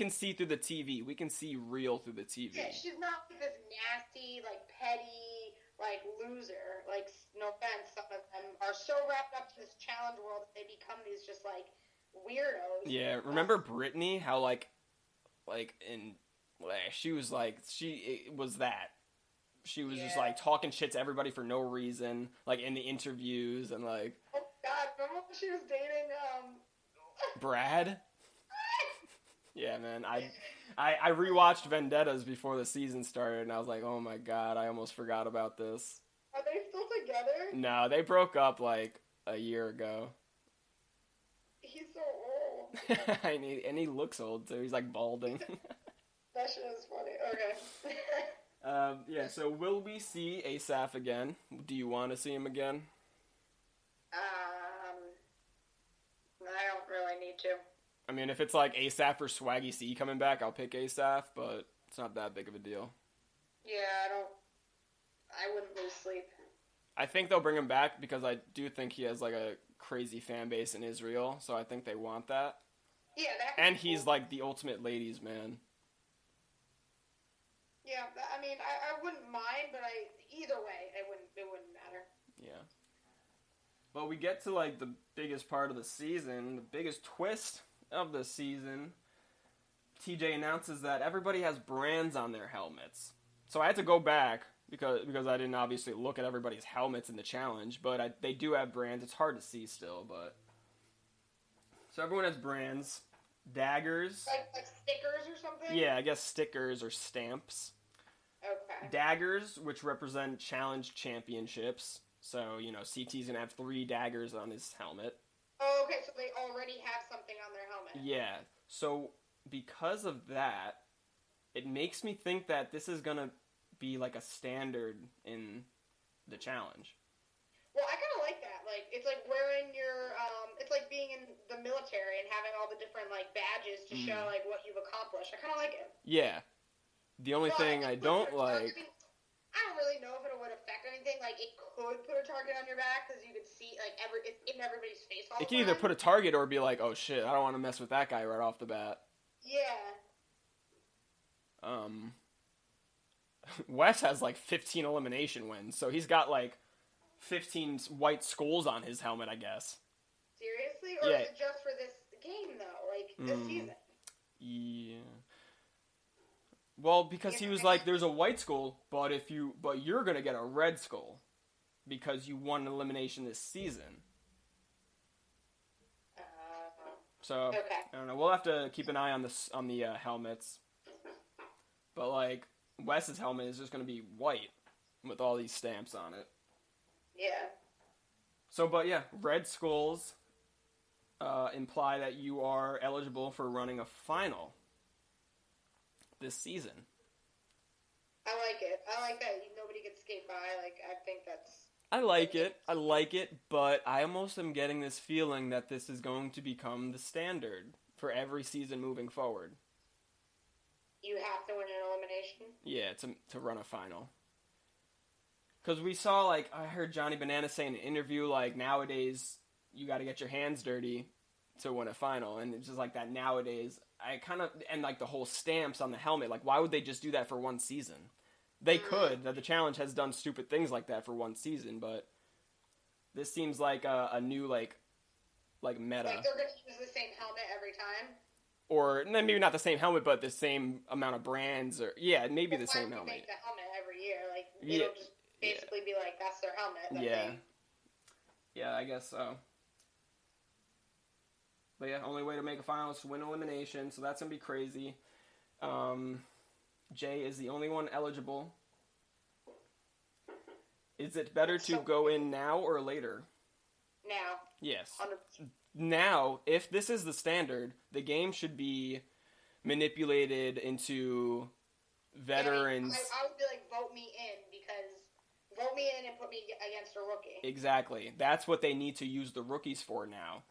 see through the TV. We can see real through the TV. Yeah, she's not like this nasty, like petty, like loser. Like, no offense, some of them are so wrapped up to this challenge world that they become these just like weirdos. Yeah, remember Brittany? How she was like She was just like talking shit to everybody for no reason, like in the interviews and like. Oh God! Remember when she was dating Brad? Yeah, man. I rewatched Vendettas before the season started, and I was like, oh my God, I almost forgot about this. Are they still together? No, they broke up like a year ago. He's so old. and he looks old too. He's like balding. That shit is funny. Okay. Yeah, so will we see Asaph again? Do you want to see him again? I don't really need to. I mean, if it's like Asaph or Swaggy C coming back, I'll pick Asaph, but it's not that big of a deal. Yeah, I wouldn't lose sleep. I think they'll bring him back because I do think he has like a crazy fan base in Israel, so I think they want that. Yeah, and he's like the ultimate ladies man. Yeah, I mean, I wouldn't mind, but either way, it wouldn't matter. Yeah. But we get to like the biggest part of the season, the biggest twist of the season. TJ announces that everybody has brands on their helmets. So I had to go back because I didn't obviously look at everybody's helmets in the challenge, but they do have brands. It's hard to see still, but so everyone has brands, daggers, like stickers or something. Yeah, I guess stickers or stamps. Okay. Daggers, which represent challenge championships. So, you know, CT's gonna have 3 daggers on his helmet. Oh, okay, so they already have something on their helmet. Yeah. So, because of that, it makes me think that this is gonna be like a standard in the challenge. Well, I kind of like that. Like, it's like wearing your, it's like being in the military and having all the different, like, badges to show, like, what you've accomplished. I kind of like it. Yeah. The only thing I don't like... I don't really know if it would affect anything. Like, it could put a target on your back because you could see, like, it's in everybody's face all the time. It can either put a target or be like, oh shit, I don't want to mess with that guy right off the bat. Yeah. Wes has, like, 15 elimination wins, so he's got, like, 15 white skulls on his helmet, I guess. Seriously? Or is it just for this game, though? Like, this season? Yeah. Well, because he was like, there's a white skull, but you're gonna get a red skull because you won an elimination this season. So Okay. I don't know. We'll have to keep an eye on the helmets. But like Wes's helmet is just going to be white with all these stamps on it. Yeah. So, but yeah, red skulls imply that you are eligible for running a final this season. I like it. I like that nobody gets skate by. Like, I think that's... I like it, but I almost am getting this feeling that this is going to become the standard for every season moving forward. You have to win an elimination? Yeah, to run a final. Because we saw, like, I heard Johnny Bananas say in an interview, like, nowadays, you got to get your hands dirty to win a final. And it's just like that nowadays. And, like, the whole stamps on the helmet. Like, why would they just do that for one season? They could. The challenge has done stupid things like that for one season, but this seems like a new, like meta. Like, they're going to use the same helmet every time? Or, maybe not the same helmet, but the same amount of brands. Or maybe the same helmet. Why would you make the helmet every year? Like, it'll just basically be like, that's their helmet. Yeah, I guess so. But yeah, only way to make a final is to win elimination, so that's going to be crazy. Jay is the only one eligible. Is it better to go in now or later? Now. Yes. 100%. Now, if this is the standard, the game should be manipulated into veterans. I would be like, vote me in, because vote me in and put me against a rookie. Exactly. That's what they need to use the rookies for now.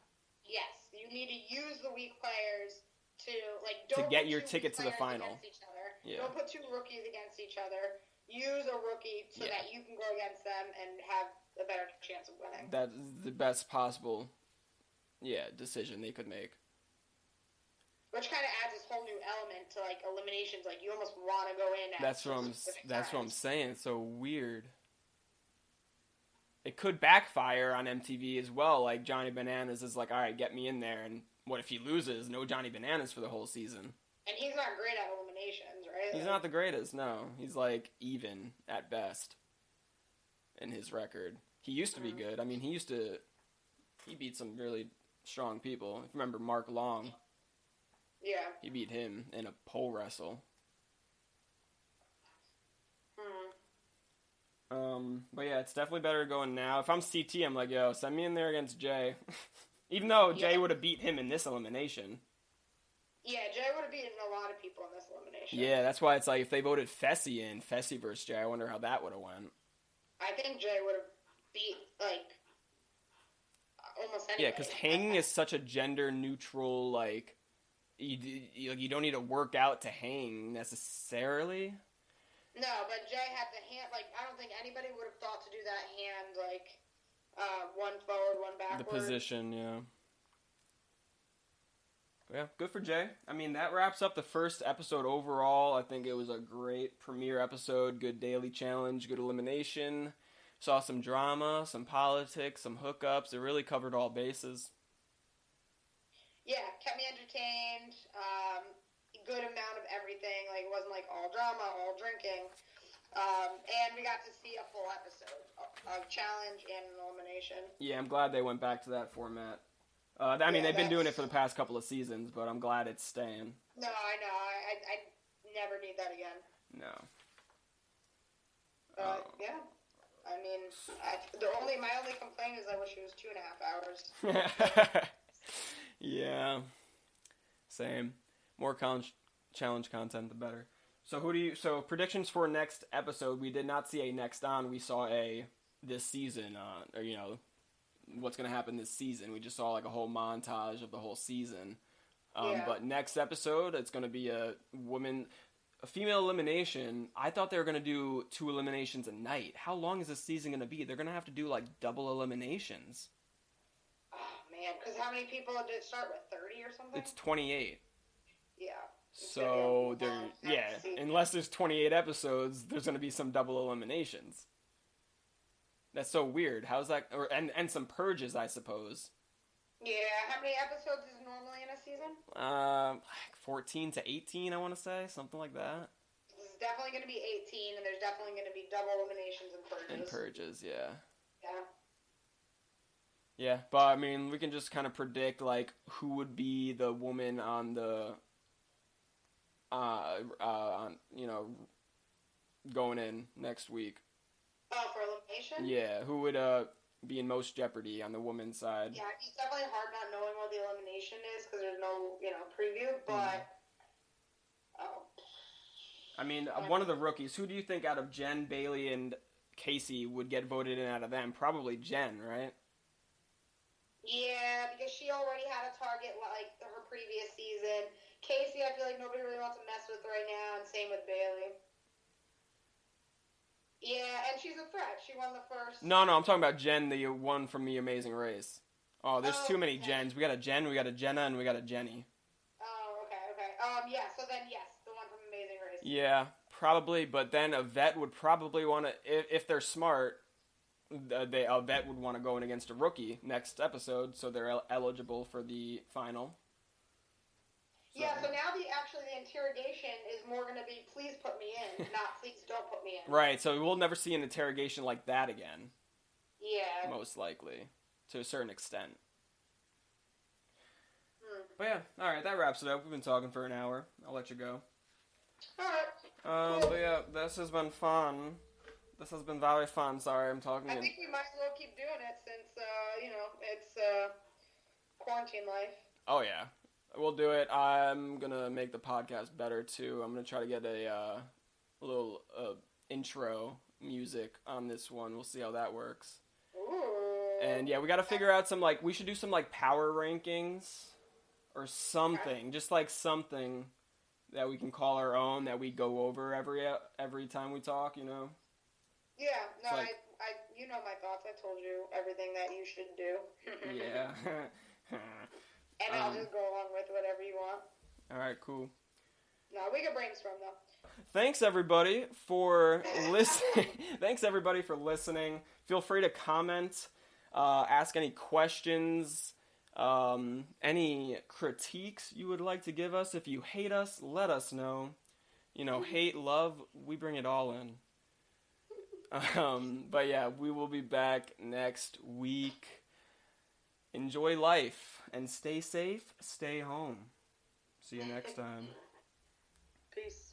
Yes. You need to use the weak players to, like, don't get put your two ticket weak to the players final. against each other. Yeah. Don't put two rookies against each other. Use a rookie so that you can go against them and have a better chance of winning. That is the best possible, decision they could make. Which kind of adds this whole new element to, like, eliminations. Like, you almost want to go in at That's what I'm times. saying. It's so weird. It could backfire on MTV as well. Like, Johnny Bananas is like, all right, get me in there. And what if he loses? No Johnny Bananas for the whole season. And he's not great at eliminations, right? He's not the greatest, no. He's, like, even at best in his record. He used to be good. I mean, he beat some really strong people. If you remember Mark Long. Yeah. He beat him in a pole wrestle. But yeah, it's definitely better going now. If I'm CT, I'm like, yo, send me in there against Jay. Even though Jay would have beat him in this elimination. Yeah, Jay would have beaten a lot of people in this elimination. Yeah, that's why it's like, if they voted Fessy in, Fessy versus Jay, I wonder how that would have went. I think Jay would have beat, like, almost anybody. Yeah, because hanging is such a gender-neutral, like, you don't need to work out to hang, necessarily. No, but Jay had the hand, like, I don't think anybody would have thought to do that hand, like, one forward, one backward. The position, yeah. Yeah, good for Jay. I mean, that wraps up the first episode overall. I think it was a great premiere episode, good daily challenge, good elimination. Saw some drama, some politics, some hookups. It really covered all bases. Yeah, kept me entertained. Good amount of everything. Like, it wasn't like all drama, all drinking. And we got to see a full episode of challenge and an elimination. Yeah, I'm glad they went back to that format. I mean, they've been doing it for the past couple of seasons, but I'm glad it's staying. No, I know. I never need that again. No. Yeah. I mean, my only complaint is I wish it was 2.5 hours. Yeah. Same. More challenge content, the better. So predictions for next episode. We did not see a next on. We saw this season, what's going to happen this season. We just saw like a whole montage of the whole season. But next episode, it's going to be a female elimination. I thought they were going to do 2 eliminations a night. How long is this season going to be? They're going to have to do like double eliminations. Oh, man. Because how many people did it start with? 30 or something? It's 28. Yeah. So, unless there's 28 episodes, there's going to be some double eliminations. That's so weird. How's that? And some purges, I suppose. Yeah, how many episodes is normally in a season? 14 to 18, I want to say. Something like that. This is definitely going to be 18, and there's definitely going to be double eliminations and purges. And purges, yeah. Yeah. Yeah, but I mean, we can just kind of predict like who would be the woman on the, going in next week. Oh, for elimination? Yeah, who would be in most jeopardy on the woman's side? Yeah, it's definitely hard not knowing what the elimination is because there's no, preview. But I mean, one of the rookies. Who do you think out of Jen, Bailey, and Casey would get voted in out of them? Probably Jen, right? yeah, because she already had a target like her previous season. Casey, I feel like nobody really wants to mess with right now, and same with Bailey. Yeah, and she's a threat. She won the first. No, I'm talking about Jen, the one from The Amazing Race. Oh, there's too many Jens. We got a Jen, we got a Jenna, and we got a Jenny. Oh, okay. Yeah, so then yes, the one from Amazing Race. Yeah, probably, but then a vet would probably want to, if they're smart, a vet would want to go in against a rookie next episode, so they're eligible for the final. Yeah, so now the interrogation is more going to be, please put me in, not please don't put me in. Right, so we'll never see an interrogation like that again. Yeah. Most likely, to a certain extent. But yeah, alright, that wraps it up. We've been talking for an hour. I'll let you go. Alright. But yeah, this has been fun. This has been very fun. Sorry, I'm talking. I think we might as well keep doing it since, it's quarantine life. Oh yeah. We'll do it. I'm gonna make the podcast better too. I'm gonna try to get a little intro music on this one. We'll see how that works. Ooh. And yeah, we got to figure out some we should do some power rankings or something, just something that we can call our own that we go over every time we talk. Yeah. No, I you know my thoughts. I told you everything that you should do. Yeah. And I'll just go along with whatever you want. All right, cool. No, we can brainstorm though. Thanks everybody for listening. Thanks everybody for listening. Feel free to comment, ask any questions, any critiques you would like to give us. If you hate us, let us know. Hate, love, we bring it all in. But yeah, we will be back next week. Enjoy life and stay safe, stay home. See you next time. Peace.